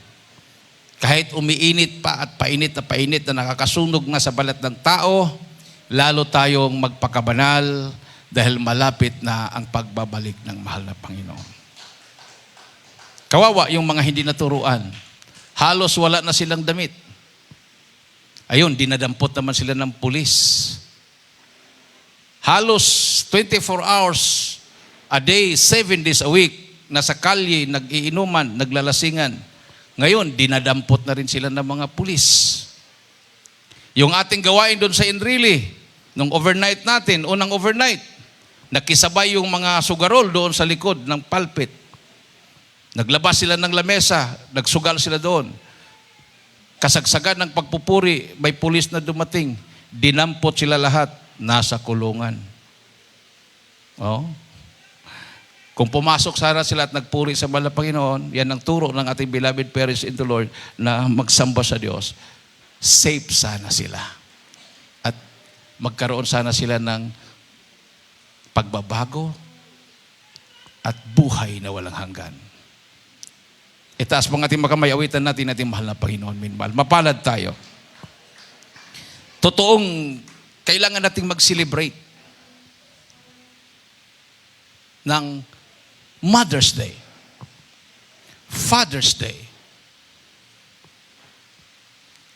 S1: Kahit umiinit pa at painit na nakakasunog na sa balat ng tao, lalo tayong magpakabanal dahil malapit na ang pagbabalik ng mahal na Panginoon. Kawawa yung mga hindi naturuan. Halos wala na silang damit. Ayun, dinadampot naman sila ng pulis. Halos 24 hours a day, 7 days a week, nasa kalye, nag-iinuman, naglalasingan. Ngayon, dinadampot na rin sila ng mga pulis. Yung ating gawain doon sa Enrile, nung overnight natin, unang overnight, nakisabay yung mga sugarol doon sa likod ng pulpit. Naglabas sila ng lamesa, nagsugal sila doon. Kasagsagan ng pagpupuri, may pulis na dumating. Dinampot sila lahat, nasa kulungan. Oh. Kung pumasok sana sila at nagpuri sa mahal na Panginoon, yan ang turo ng ating beloved parents in the Lord na magsamba sa Diyos. Safe sana sila. At magkaroon sana sila ng pagbabago at buhay na walang hanggan. Itaas pang ating makamay, awitan natin ating mahal na Panginoon. Minmal. Mapalad tayo. Totoong kailangan nating mag-celebrate ng Mother's Day, Father's Day.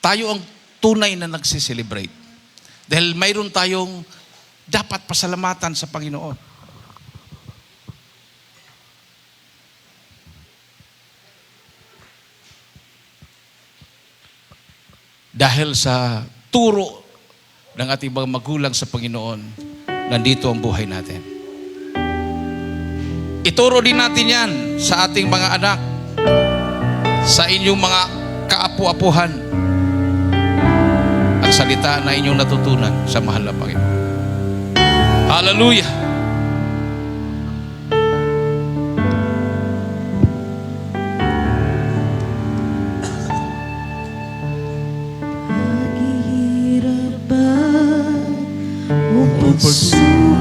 S1: Tayo ang tunay na nagsiselebrate. Dahil mayroon tayong dapat pasalamatan sa Panginoon. Dahil sa turo ng ating mga magulang sa Panginoon, nandito ang buhay natin. Ituro din natin yan sa ating mga anak, sa inyong mga kaapu-apuhan, ang salita na inyong natutunan sa mahal na Panginoon. Hallelujah!
S4: Maghihirap ba o pagsubok?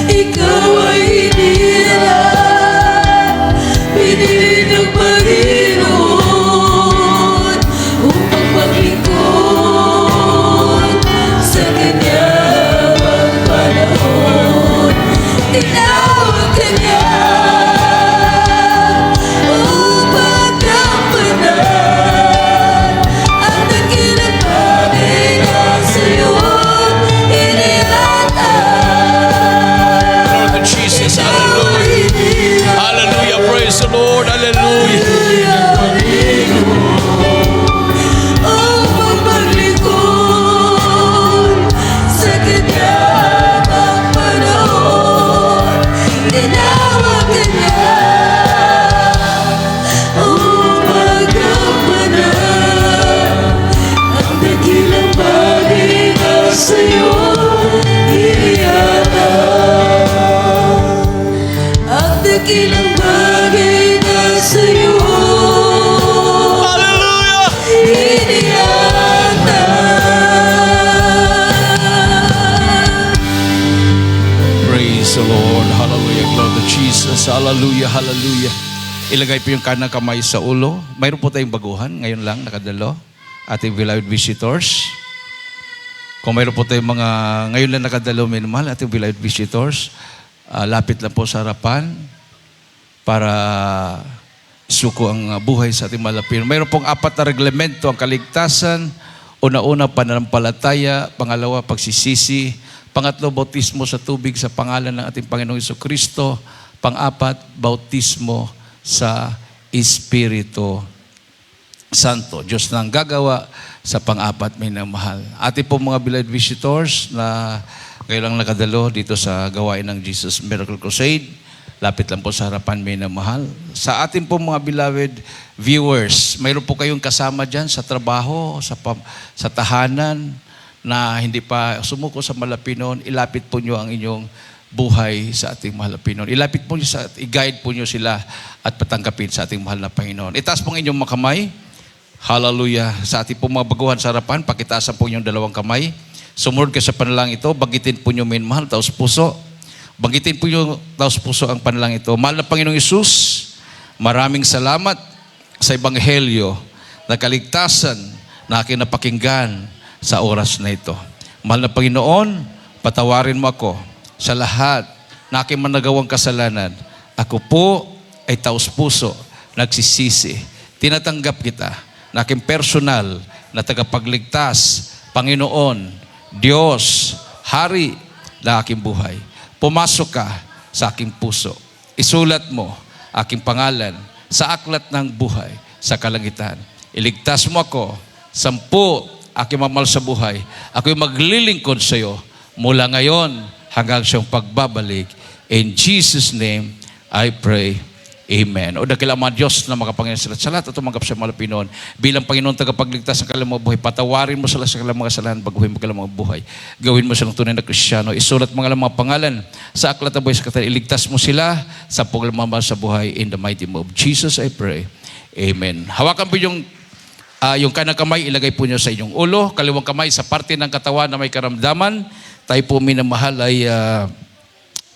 S4: Ikaw ay dakilang bagay na sa'yo
S1: Hallelujah!
S4: inihatag.
S1: Praise the Lord. Hallelujah. Glory to Jesus. Hallelujah. Hallelujah. Ilagay po yung kanang kamay sa ulo. Mayroon po tayong baguhan. Ngayon lang, nakadalo. Ating beloved visitors. Kung mayroon po tayong mga, ngayon lang nakadalo, minamahal, ating beloved visitors, lapit lang po sa harapan para suko ang buhay sa ating malapin. Mayroon pong 4 na reglamento ang kaligtasan. Una-una, pananampalataya. Pangalawa, pagsisisi. Pangatlo, bautismo sa tubig sa pangalan ng ating Panginoong Jesucristo. Pang-apat, bautismo sa Espiritu Santo. Diyos na ang gagawa sa pang-apat, minamahal. Ating po mga beloved visitors na ngayon lang nakadalo dito sa gawain ng Jesus Miracle Crusade. Lapit lang po sa harapan, minamahal. Sa ating po mga beloved viewers, mayroon po kayong kasama dyan sa trabaho, sa tahanan, na hindi pa sumuko sa Malapinon, ilapit po nyo ang inyong buhay sa ating mahal na Panginoon. Ilapit po nyo i-guide po nyo sila at patanggapin sa ating mahal na Panginoon. Itaas po ang inyong mga kamay. Hallelujah. Sa ating po mga baguhan sa harapan, pakitaasan po inyong 2 kamay. Sumunod ka sa panalangin ito, bagitin po nyo minamahal, taos puso. Bagitin po nyo taos puso ang panalangin ito. Mahal na Panginoong Isus, maraming salamat sa Ebanghelyo na kaligtasan na aking napakinggan sa oras na ito. Mahal na Panginoon, patawarin mo ako sa lahat na aking managawang kasalanan. Ako po ay taos puso, nagsisisi. Tinatanggap kita na aking personal na tagapagligtas, Panginoon, Diyos, Hari na aking buhay. Pumasok ka sa aking puso. Isulat mo aking pangalan sa aklat ng buhay sa kalangitan. Iligtas mo ako, 10 aking mamahal sa buhay. Ako'y maglilingkod sa iyo mula ngayon hanggang siyang pagbabalik. In Jesus' name, I pray. Amen. O dakilang mga Diyos na makapangyarihan sa lahat at tumanggap sa mga Pinoon. Bilang Panginoon tagapagligtas ng kanilang mga buhay, patawarin mo sila sa kanilang mga kasalanan, baguhin mo kanilang mga buhay. Gawin mo silang tunay na Kristiyano. Isulat mo mga pangalan sa aklat ng buhay sa kanilang. Iligtas mo sila sa paglamamahal sa buhay. In the mighty name of Jesus, I pray. Amen. Hawakan po yung kanang kamay, ilagay po niyo sa inyong ulo. Kaliwang kamay sa parte ng katawan na may karamdaman. Tayo po minamahal ay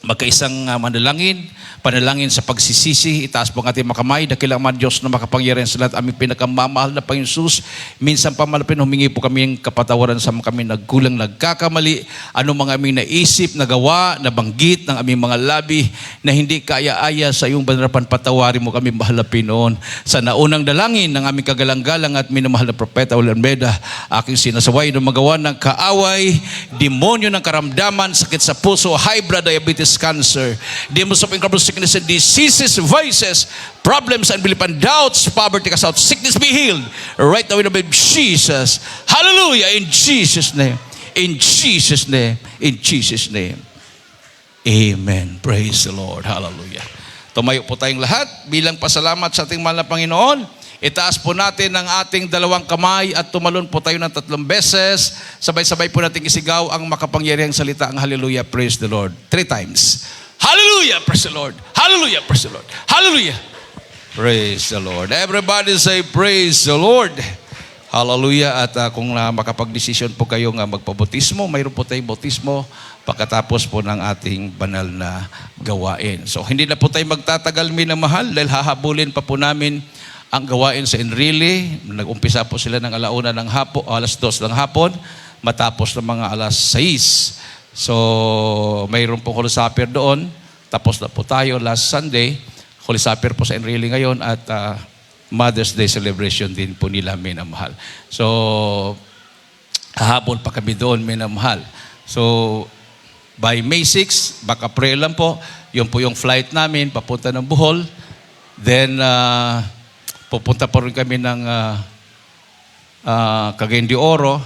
S1: magkaisang manalangin. Panalangin sa pagsisisi. Itaas po ang ating makamay. Dakilang man Diyos na makapangyarihan sa lahat. Aming pinakamamahal na Panginoon Jesus. Minsan pa malapin, humingi po kami ng kapatawaran sa kami nagkulang, nagkakamali. Ano mga aming naisip, nagawa, nabanggit ng aming mga labi na hindi kaya-aya sa iyong banarapan. Patawarin mo kami, mahal na Pinoon. Sa naunang dalangin ng aming kagalang-galang at minamahal na propeta Ulanbeda, aking sinasaway na magawa ng kaaway, demonyo ng karamdaman, sakit sa puso, high blood, diabetes, cancer, demons of incurable sickness and diseases, vices, problems, unbelief and doubts, poverty, cast out, sickness be healed right now in the name of Jesus. Hallelujah. In Jesus' name. In Jesus' name. In Jesus' name. Amen. Praise the Lord. Hallelujah. Tumayo po tayong lahat bilang pasalamat sa ating mahal na Panginoon. Itaas po natin ang ating 2 kamay at tumalon po tayo ng 3 beses. Sabay-sabay po natin isigaw ang makapangyarihang salita, ang hallelujah, praise the Lord. 3 times. Hallelujah, praise the Lord. Hallelujah, praise the Lord. Hallelujah. Praise the Lord. Everybody say praise the Lord. Hallelujah. At kung makapag-desisyon po kayo nga magpabotismo, mayroon po tayong botismo pagkatapos po ng ating banal na gawain. So hindi na po tayo magtatagal, minamahal, dahil hahabulin pa po namin ang gawain sa Enrile. Nag-umpisa po sila ng alauna ng hapon, alas 2 ng hapon, matapos ng mga alas 6. So, mayroon po Holy Supper doon. Tapos na po tayo last Sunday. Holy Supper po sa Enrile ngayon at Mother's Day celebration din po nila, minamahal. So, hahapon pa kami doon, minamahal. So, by May 6, baka pray lang po, yun po yung flight namin, papunta ng Bohol. Then, pupunta po rin kami ng Cagayan de Oro.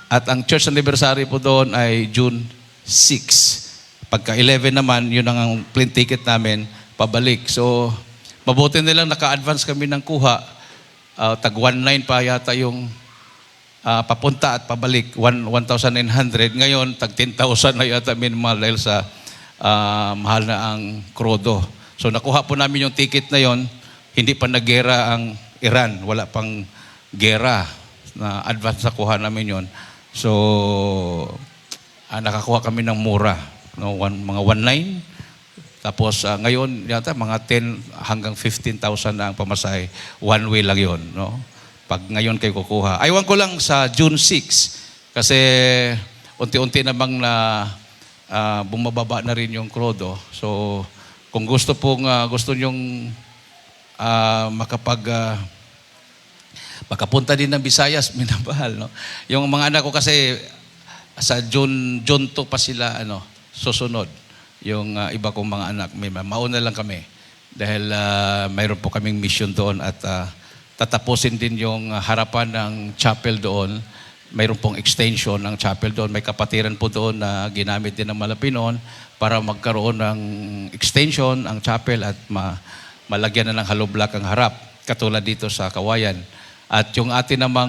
S1: At ang church anniversary po doon ay June 6. Pagka 11 naman, yun ang plane ticket namin, pabalik. So, mabuti nilang naka-advance kami ng kuha. Tag 1,900 pa yata yung papunta at pabalik. 1,900. Ngayon, tag 10,000 na yata minimal dahil sa mahal na ang krudo. So nakuha po namin yung ticket na yon. Hindi pa naggera ang Iran. Wala pang gera na advance na kuha namin yon. So nakakuha kami ng mura. No? Mga 1.9. Tapos ngayon, yata mga 10 hanggang 15,000 na ang pamasahe. One way lang yun. No? Pag ngayon kayo kukuha. Aywan ko lang sa June 6. Kasi unti-unti namang na bumababa na rin yung krodo. So kung gusto nyong makapunta din ng Visayas, minamahal. No? Yung mga anak ko kasi sa June 2 pa sila susunod. Yung iba kong mga anak, mauna lang kami dahil mayroon po kaming mission doon at tatapusin din yung harapan ng chapel doon. Mayroon pong extension ng chapel doon. May kapatiran po doon na ginamit din ng Malapinon para magkaroon ng extension ang chapel at malagyan na ng hollow block ang harap katulad dito sa Kawayan. At yung atin namang